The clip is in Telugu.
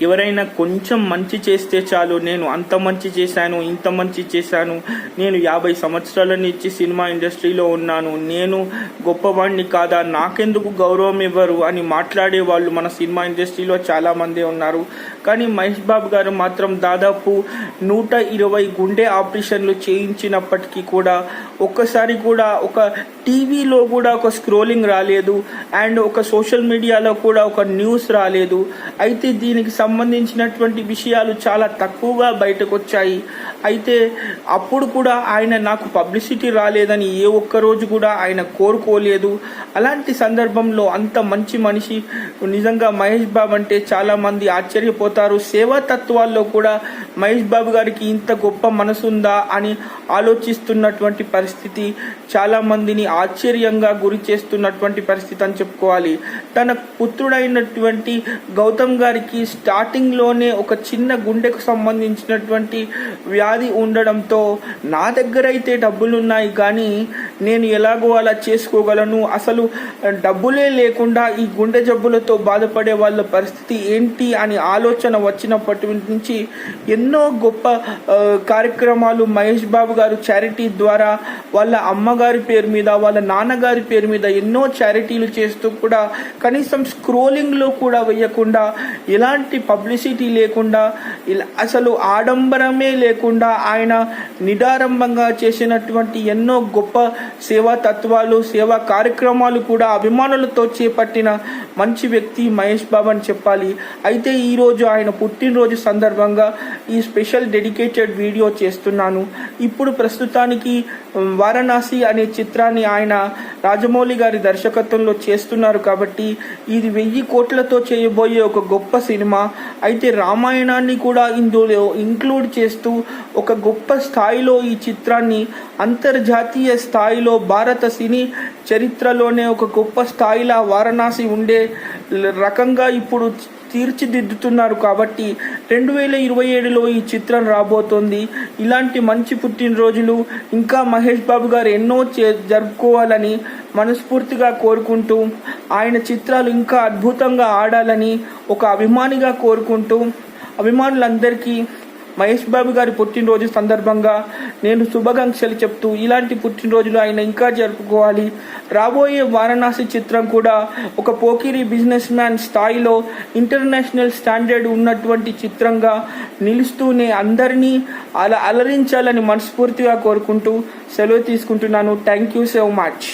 ఎవరైనా కొంచెం మంచి చేస్తే చాలు, నేను అంత మంచి చేశాను, ఇంత మంచి చేశాను, నేను 50 సంవత్సరాల నుంచి సినిమా ఇండస్ట్రీలో ఉన్నాను, నేను గొప్పవాడిని కాదా, నాకెందుకు గౌరవం ఇవ్వరు అని మాట్లాడే వాళ్ళు మన సినిమా ఇండస్ట్రీలో చాలామంది ఉన్నారు. కానీ మహేష్ బాబు గారు మాత్రం దాదాపు 120 గుండె ఆపరేషన్లు చేయించినప్పటికీ కూడా ఒక్కసారి కూడా ఒక టీవీలో కూడా ఒక స్క్రోలింగ్ రాలేదు, అండ్ ఒక సోషల్ మీడియాలో కూడా ఒక న్యూస్ రాలేదు. అయితే దీనికి సంబంధించినటువంటి విషయాలు చాలా తక్కువగా బయటకు వచ్చాయి. అయితే అప్పుడు కూడా ఆయన నాకు పబ్లిసిటీ రాలేదని ఏ ఒక్కరోజు కూడా ఆయన కోరుకోలేదు. అలాంటి సందర్భంలో అంత మంచి మనిషి నిజంగా మహేష్ బాబు అంటే చాలామంది ఆశ్చర్యపోతారు. సేవా తత్వాల్లో కూడా మహేష్ బాబు గారికి ఇంత గొప్ప మనసుందా అని ఆలోచిస్తున్నటువంటి పరిస్థితి, చాలామందిని ఆశ్చర్యంగా గురి చేస్తున్నటువంటి పరిస్థితి అని చెప్పుకోవాలి. తన పుత్రుడైనటువంటి గౌతమ్ గారికి స్టార్టింగ్లోనే ఒక చిన్న గుండెకు సంబంధించినటువంటి వ్యాధి ఉండడంతో నా దగ్గర అయితే డబ్బులున్నాయి కానీ నేను ఎలాగో అలా చేసుకోగలను, అసలు డబ్బులే లేకుండా ఈ గుండె జబ్బులతో బాధపడే వాళ్ళ పరిస్థితి ఏంటి అని ఆలోచన వచ్చినప్పటి నుంచి ఎన్నో గొప్ప కార్యక్రమాలు మహేష్ బాబు గారు చారిటీ ద్వారా వాళ్ళ అమ్మగారి పేరు మీద, వాళ్ళ నాన్నగారి పేరు మీద ఎన్నో చారిటీలు చేస్తూ కూడా కనీసం స్క్రోలింగ్లో కూడా వేయకుండా, ఎలాంటి పబ్లిసిటీ లేకుండా, అసలు ఆడంబరమే లేకుండా ఆయన నిడారంభంగా చేసినటువంటి ఎన్నో గొప్ప సేవా తత్వాలు, సేవా కార్యక్రమాలు కూడా అభిమానులతో చేపట్టిన మంచి వ్యక్తి మహేష్ బాబు అని చెప్పాలి. అయితే ఈరోజు ఆయన పుట్టినరోజు సందర్భంగా ఈ స్పెషల్ డెడికేటెడ్ వీడియో చేస్తున్నాను. ఇప్పుడు ప్రస్తుతానికి వారణాసి అనే చిత్రాన్ని ఆయన రాజమౌళి గారి దర్శకత్వంలో చేస్తున్నారు కాబట్టి ఇది 1000 కోట్లతో చేయబోయే ఒక గొప్ప సినిమా. అయితే రామాయణాన్ని కూడా ఇందులో ఇంక్లూడ్ చేస్తూ ఒక గొప్ప స్థాయిలో ఈ చిత్రాన్ని అంతర్జాతీయ స్థాయిలో భారత సినీ చరిత్రలోనే ఒక గొప్ప స్థాయిలో వారణాసి ఉండే రకంగా ఇప్పుడు తీర్చిదిద్దుతున్నారు కాబట్టి 2027లో ఈ చిత్రం రాబోతోంది. ఇలాంటి మంచి పుట్టినరోజులు ఇంకా మహేష్ బాబు గారు ఎన్నో జరుపుకోవాలని మనస్ఫూర్తిగా కోరుకుంటూ, ఆయన చిత్రాలు ఇంకా అద్భుతంగా ఆడాలని ఒక అభిమానిగా కోరుకుంటూ, అభిమానులందరికీ మహేష్ బాబు గారి పుట్టినరోజు సందర్భంగా నేను శుభాకాంక్షలు చెప్తూ, ఇలాంటి పుట్టినరోజులు ఆయన ఇంకా జరుపుకోవాలి. రాబోయే వారణాసి చిత్రం కూడా ఒక పోకిరి బిజినెస్ మ్యాన్ స్థాయిలో ఇంటర్నేషనల్ స్టాండర్డ్ ఉన్నటువంటి చిత్రంగా నిలుస్తూనే అందరినీ అలరించాలని మనస్ఫూర్తిగా కోరుకుంటూ సెలవు తీసుకుంటున్నాను. Thank you so much.